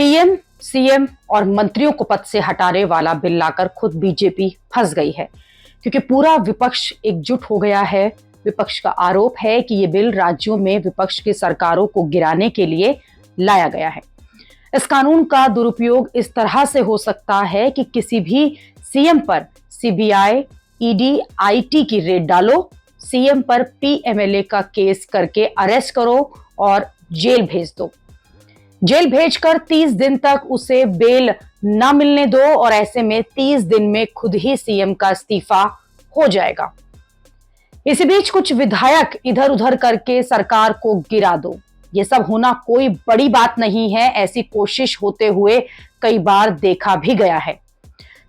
PM, CM और मंत्रियों को पद से हटाने वाला बिल लाकर खुद बीजेपी फंस गई है, क्योंकि पूरा विपक्ष एकजुट हो गया है। विपक्ष का आरोप है कि ये बिल राज्यों में विपक्ष की सरकारों को गिराने के लिए लाया गया है। इस कानून का दुरुपयोग इस तरह से हो सकता है कि किसी भी सीएम पर सीबीआई, ईडी, आईटी की रेड डालो, सीएम पर पीएमएलए का केस करके अरेस्ट करो और जेल भेज दो। जेल भेजकर 30 दिन तक उसे बेल न मिलने दो और ऐसे में 30 दिन में खुद ही सीएम का इस्तीफा हो जाएगा। इसी बीच कुछ विधायक इधर उधर करके सरकार को गिरा दो। ये सब होना कोई बड़ी बात नहीं है, ऐसी कोशिश होते हुए कई बार देखा भी गया है।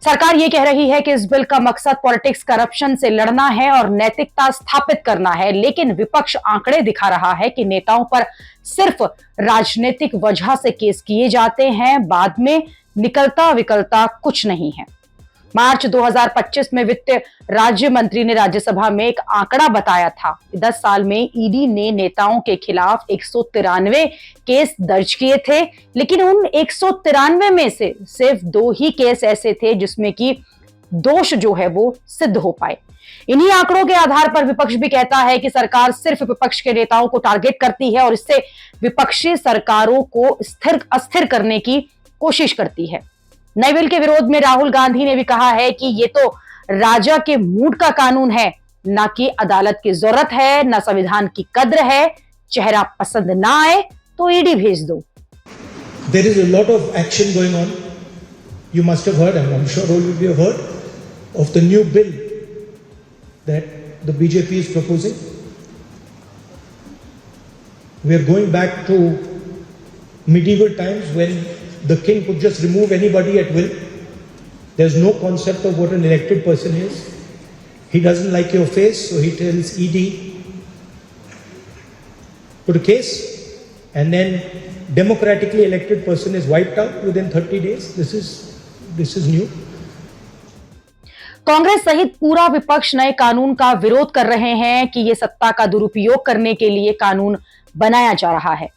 सरकार ये कह रही है कि इस बिल का मकसद पॉलिटिक्स, करप्शन से लड़ना है और नैतिकता स्थापित करना है, लेकिन विपक्ष आंकड़े दिखा रहा है कि नेताओं पर सिर्फ राजनीतिक वजह से केस किए जाते हैं, बाद में निकलता विकलता कुछ नहीं है। मार्च 2025 में वित्त राज्य मंत्री ने राज्यसभा में एक आंकड़ा बताया था कि 10 साल में ईडी ने नेताओं के खिलाफ 193 केस दर्ज किए थे, लेकिन उन 193 में से सिर्फ 2 ही केस ऐसे थे जिसमें कि दोष जो है वो सिद्ध हो पाए। इन्हीं आंकड़ों के आधार पर विपक्ष भी कहता है कि सरकार सिर्फ विपक्ष के नेताओं को टारगेट करती है और इससे विपक्षी सरकारों को अस्थिर करने की कोशिश करती है। नए बिल के विरोध में राहुल गांधी ने भी कहा है कि ये तो राजा के मूड का कानून है, ना कि अदालत की जरूरत है, ना संविधान की कद्र है। चेहरा पसंद ना आए तो ईडी भेज दो। There is a lot of action going on. You must have heard, and I'm sure all of you have heard, of the new bill that the BJP is proposing. We are going back to medieval times when the king could just remove anybody at will. There's no concept of what an elected person is. He doesn't like your face, so he tells ED, put a case, and then democratically elected person is wiped out within 30 days. This is new. Congress सहित पूरा विपक्ष नए कानून का विरोध कर रहे हैं कि ये सत्ता का दुरुपयोग करने के लिए कानून बनाया जा रहा है।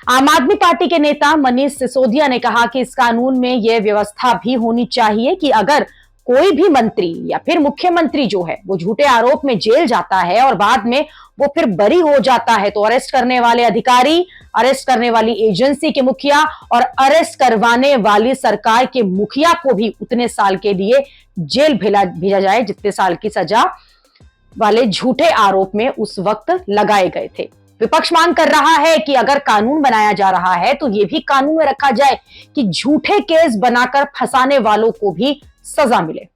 आम आदमी पार्टी के नेता मनीष सिसोदिया ने कहा कि इस कानून में यह व्यवस्था भी होनी चाहिए कि अगर कोई भी मंत्री या फिर मुख्यमंत्री जो है वो झूठे आरोप में जेल जाता है और बाद में वो फिर बरी हो जाता है, तो अरेस्ट करने वाले अधिकारी, अरेस्ट करने वाली एजेंसी के मुखिया और अरेस्ट करवाने वाली सरकार के मुखिया को भी उतने साल के लिए जेल भेजा जाए जितने साल की सजा वाले झूठे आरोप में उस वक्त लगाए गए थे। विपक्ष मांग कर रहा है कि अगर कानून बनाया जा रहा है तो यह भी कानून में रखा जाए कि झूठे केस बनाकर फंसाने वालों को भी सजा मिले।